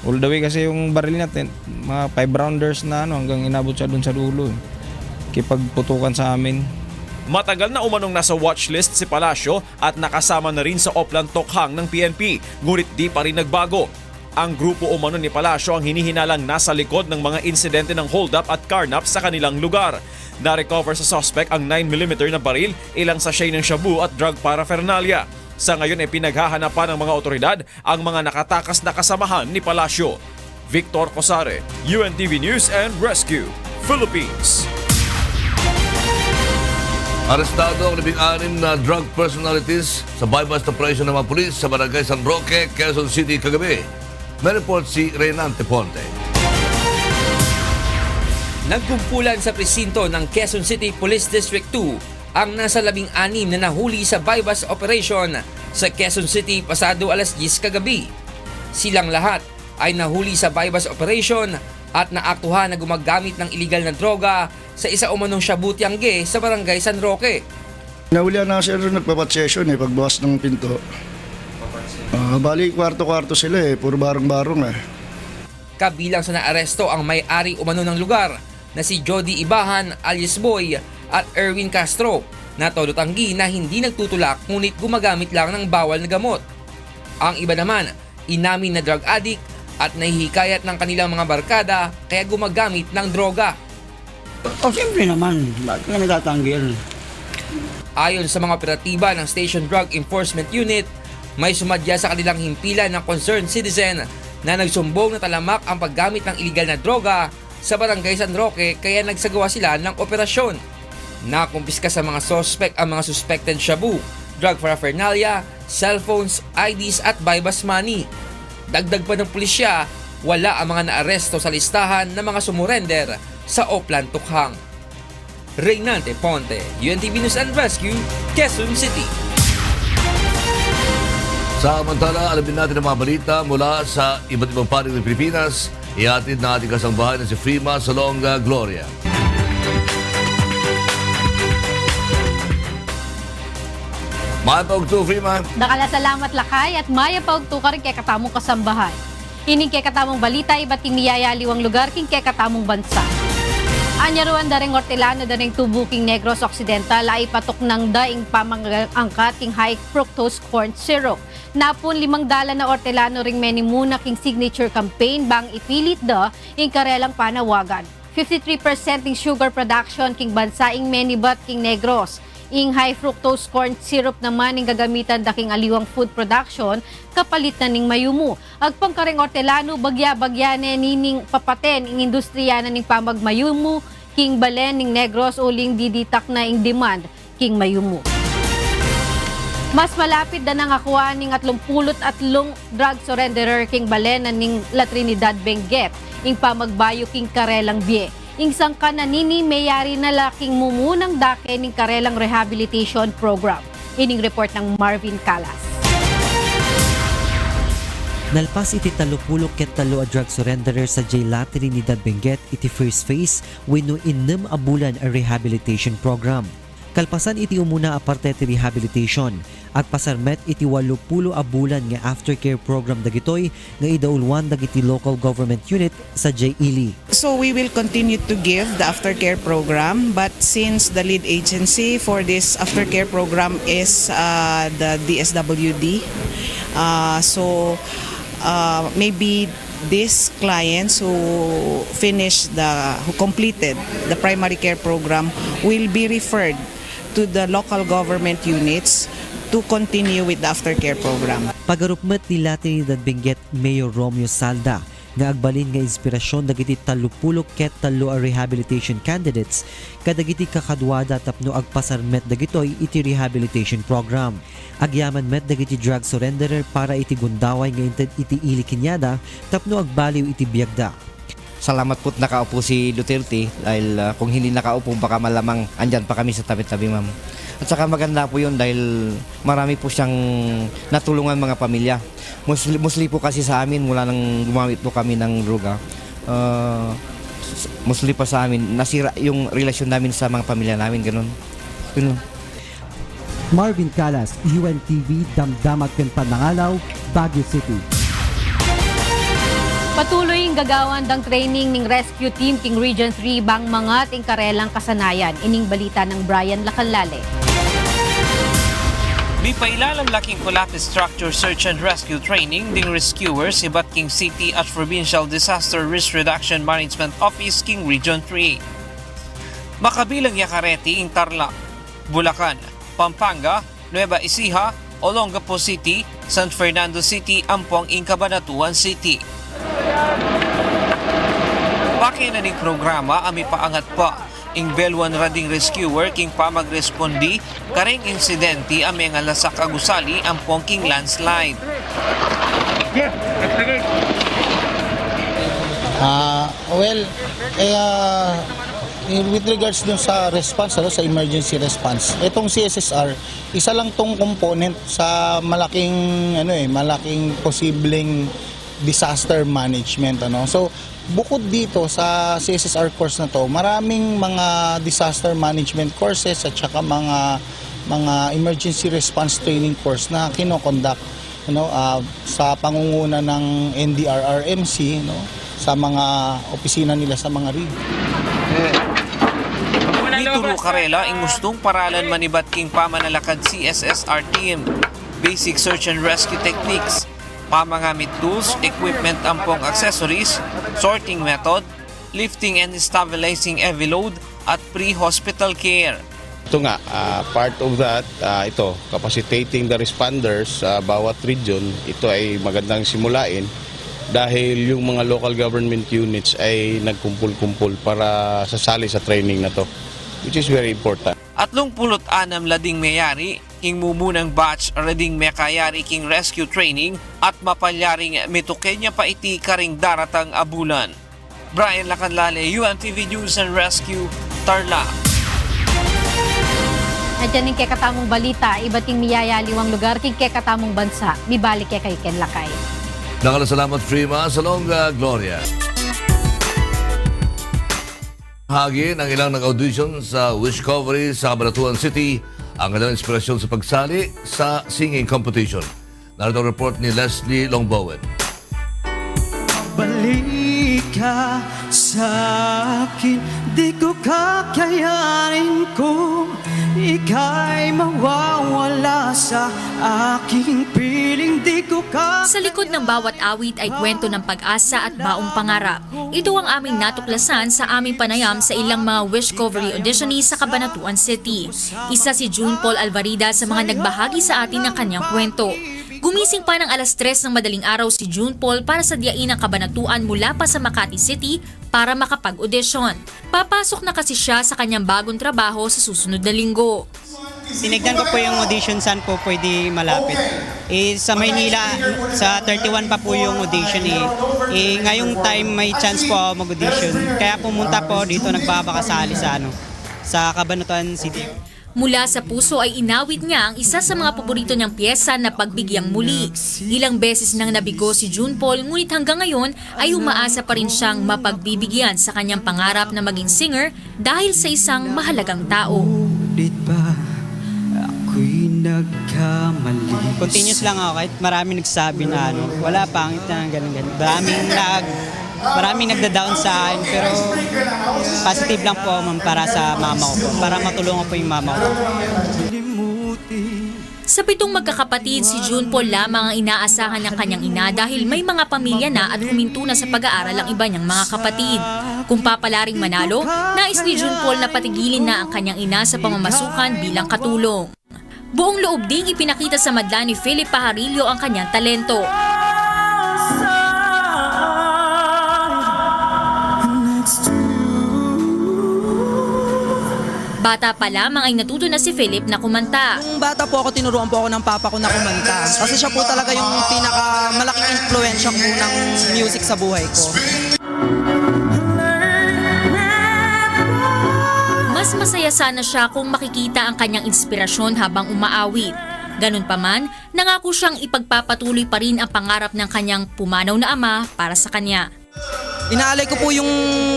Speaker 27: All the way kasi yung baril natin, mga 5 rounders na hanggang inabot siya dun sa dulo. Kipagputukan sa amin.
Speaker 7: Matagal na umanong nasa watchlist si Palacio at nakasama na rin sa Oplan Tokhang ng PNP, ngunit di pa rin nagbago. Ang grupo umano ni Palacio ang hinihinalang nasa likod ng mga insidente ng hold-up at carnap sa kanilang lugar. Na-recover sa suspect ang 9mm na baril, ilang sachet ng shabu at drug paraphernalia. Sa ngayon ay pinaghahanapan ng mga otoridad ang mga nakatakas na kasamahan ni Palacio. Victor Cosare, UNTV News and Rescue, Philippines.
Speaker 2: Arestado ang 16 na drug personalities sa bypass operation ng mga pulis sa Barangay San Roque, Quezon City kagabi. May report si Reynante Ponte.
Speaker 9: Nagkumpulan sa presinto ng Quezon City Police District 2 ang nasa 16 na nahuli sa bypass operation sa Quezon City pasado alas 10 kagabi. Silang lahat ay nahuli sa bypass operation at naaktuhan na gumagamit ng iligal na droga sa isa umanong shabu tiangge sa Barangay San Roque.
Speaker 11: Nahulihan na kasi nagpapat session pagbukas ng pinto. Bali kwarto-kwarto sila puro barong-barong
Speaker 9: Kabilang sa naaresto ang may-ari umano ng lugar na si Jody Ibahan alias Boy at Erwin Castro na todo tanggi na hindi nagtutulak ngunit gumagamit lang ng bawal na gamot. Ang iba naman, inamin na drug addict at nahihikayat ng kanilang mga barkada kaya gumagamit ng droga.
Speaker 12: Siyempre naman, bakit ka nagtatanggil?
Speaker 9: Ayon sa mga operatiba ng Station Drug Enforcement Unit, may sumadya sa kanilang himpilan ng concerned citizen na nagsumbong na talamak ang paggamit ng iligal na droga sa Barangay San Roque kaya nagsagawa sila ng operasyon. Nakumpiska sa mga suspect ang mga suspected shabu, drug paraphernalia, cellphones, IDs at bypass money. Dagdag pa ng pulisya, wala ang mga naaresto sa listahan ng mga sumurender sa Oplan Tokhang. Reynante Ponte, UNTV News and Rescue, Quezon City.
Speaker 2: Samantala, alamin natin ang mga balita mula sa iba't ibang panig ng Pilipinas. Ihatid na ating kasambahay na si Frima Salonga Gloria. Maya paugto, Frima.
Speaker 13: Dakala salamat lakay at maya paugto ka rin kay katamong kasambahay. Ining kay katamong balita, iba't miyayaliwang lugar king kay katamong bansa. Anyaruan daring hortelano daring tubuking Negros Occidental ay patok ng daing pamangangkat king high fructose corn syrup. Napun 5 na hortelano ring menimuna king signature campaign bang ipilit da ing karelang panawagan. 53% ing sugar production king bansa ing menibat king Negros. Ing high fructose corn syrup naman ing gagamitan daking aliwang food production kapalit na ning mayumu. Agpang karing hortelano bagya-bagya nining papaten ing industriya na ning pamagmayumu king balen ning Negros uling diditak na ing demand king mayumu. Mas malapit na nangakuha ning 33 drug surrenderer king balen ning La Trinidad Benguet ing pamagbayo king karelang bie. Ingsang kananini mayari na laking mumunang dake ning karelang rehabilitation program. Ining report ng Marvin Calas.
Speaker 14: Nalpas iti 30 ket 3 a drug surrenderer sa La Trinidad Benguet iti first phase wenno 6 a bulan a rehabilitation program. Kalpasan iti umuna a parte ti rehabilitation at pasarmet iti 80 a bulan nga aftercare program dagitoy nga idaulwan dagiti local government unit sa ILI.
Speaker 15: So we will continue to give the aftercare program, but since the lead agency for this aftercare program is the DSWD, maybe these clients who completed the primary care program will be referred to the local government units to continue with the aftercare program.
Speaker 14: Pagarupmet ni La Trinidad Benguet Mayor Romeo Salda nga agbalin nga inspirasyon dagiti 30 ket 3 a rehabilitation candidates kadagiti kakadwada tapno agpasarmet dagitoy iti rehabilitation program. Agyaman met dagiti drug surrenderer para iti gundaway nga iti ili kinyada tapno agbaliw iti biyagda.
Speaker 16: Salamat po't nakaupo si Duterte dahil kung hindi nakaupo baka malamang andyan pa kami sa tabi-tabi, ma'am. At saka maganda po yun dahil marami po siyang natulungan mga pamilya. Mostly po kasi sa amin mula nang gumamit po kami ng droga. Mostly pa sa amin nasira yung relasyon namin sa mga pamilya namin, ganun.
Speaker 28: Marvin Calas, UNTV, Damdamat Panangalaw, Baguio City.
Speaker 13: Patuloy ang gagawan ng training ng Rescue Team King Region 3 bang mga tingkarelang kasanayan. Ining balita ng Brian Lacalale.
Speaker 1: May pailalang laking collapse structure search and rescue training ding rescuers sa King City at Provincial Disaster Risk Reduction Management Office King Region 3. Makabilang Yacareti, Tarlac, Bulacan, Pampanga, Nueva Ecija, Olongapo City, San Fernando City, Ampong, Cabanatuan City. Pakina ning programa ami paangat pa ing Belwan rading rescuer king pamagrespondi kareng insidente ami nga lasak agusali ang king landslide.
Speaker 5: With regards dun sa response, sa emergency response, itong CSSR, isa lang tong component sa malaking posibleng disaster management. So, bukod dito sa CSSR course na to, maraming mga disaster management courses at saka mga emergency response training course na kinoconduct sa pangunguna ng NDRRMC, sa mga opisina nila sa mga rig.
Speaker 1: Nituro Karela ang gustong paralan manibat king pamanalakad CSSR team, basic search and rescue techniques, pamangamit tools, equipment ampong accessories, sorting method, lifting and stabilizing heavy load at pre-hospital care.
Speaker 10: Ito nga, part of that, capacitating the responders sa bawat region, ito ay magandang simulain dahil yung mga local government units ay nagkumpul-kumpul para sasali sa training na to, which is very important.
Speaker 1: Atlong 26 lading mayari, king mumunang batch rading mekayari king rescue training at mapalyaring mitukenya pa iti karing daratang abulan. Brian Lacalale, UNTV News and Rescue, Tarlac.
Speaker 13: At yan yung kekatamong balita, ibating miyayaliwang lugar king kekatamong bansa. Mibalik kay Ken Lakay.
Speaker 2: Nakalasalamat Prima sa Longa Gloria. Hagin ang ilang nag-audition sa Wishcovery sa Cabanatuan City ang kanilang inspirasyon sa pagsali sa singing competition. Narito ang report ni Leslie Longbowen.
Speaker 17: Balik ka sa akin, di ko kakayanin kung ika'y mawawala sa aking piling, di ko
Speaker 19: Sa likod ng bawat awit ay kwento ng pag-asa at baong pangarap. Ito ang aming natuklasan sa aming panayam sa ilang mga Wishcovery auditionees sa Cabanatuan City. Isa si June Paul Alvarida sa mga nagbahagi sa atin ng kanyang kwento. Gumising pa ng 3:00 ng madaling araw si June Paul para sa diyain ng Cabanatuan mula pa sa Makati City para makapag-audition. Papasok na kasi siya sa kanyang bagong trabaho sa susunod na linggo.
Speaker 20: Sinignan ko po yung audition saan po pwede malapit. Sa Maynila, sa 31 pa po yung audition ngayong time may chance po ako mag-audition. Kaya pumunta po dito nagbabakasali sa Cabanatuan City.
Speaker 19: Mula sa puso ay inawit niya ang isa sa mga paborito niyang piyesa na Pagbigyang Muli. Ilang beses nang nabigo si June Paul ngunit hanggang ngayon ay umaasa pa rin siyang mapagbibigyan sa kanyang pangarap na maging singer dahil sa isang mahalagang tao.
Speaker 20: Continuous lang ako kahit marami nagsabi na wala pangit na ganun. Maraming nagda-down sa akin pero positive lang po para sa mama ko po, para matulungan po yung mama ko.
Speaker 19: Sa 7 magkakapatid, si June Paul lamang ang inaasahan ng kanyang ina dahil may mga pamilya na at huminto na sa pag-aaral ang iba niyang mga kapatid. Kung papalaring manalo, nais ni June Paul na patigilin na ang kanyang ina sa pamamasukan bilang katulong. Buong loob ding ipinakita sa madla ni Philip Pajarillo ang kanyang talento. Bata pa lamang ay natuto na si Philip na kumanta.
Speaker 21: Nung bata po ako, tinuruan po ako ng papa ko na kumanta. Kasi siya po talaga yung pinakamalaking influensya po ng music sa buhay ko.
Speaker 19: Mas masaya sana siya kung makikita ang kanyang inspirasyon habang umaawit. Ganun pa man, nangako siyang ipagpapatuloy pa rin ang pangarap ng kanyang pumanaw na ama para sa kanya.
Speaker 21: Inaalay ko po yung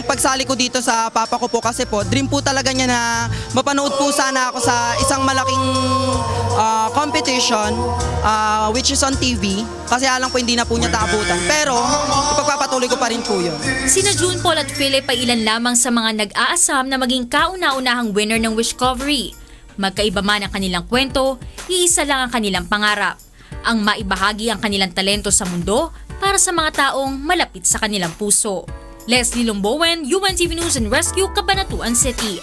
Speaker 21: pagsali ko dito sa papa ko po kasi dream po talaga niya na mapanood po sana ako sa isang malaking competition competition, which is on TV, kasi alam po hindi na po niya taabutan. Pero, ipagpapatuloy ko pa rin po yun.
Speaker 19: Sina June Paul at Philip ay ilan lamang sa mga nag-aasam na maging kauna-unahang winner ng Wishcovery. Magkaiba man ang kanilang kwento, iisa lang ang kanilang pangarap. Ang maibahagi ang kanilang talento sa mundo para sa mga taong malapit sa kanilang puso. Leslie Lombowen, UNTV News and Rescue, Cabanatuan City.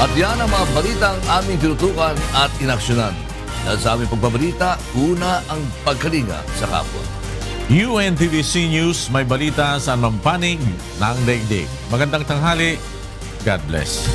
Speaker 2: At yan ang mga balitang aming tinutukan at inaksyonan. Dahil sa aming pagbabalita, una ang pagkalinga sa kapwa.
Speaker 3: UNTVC News, may balita sa mampanig ng daigdig. Magandang tanghali. God bless.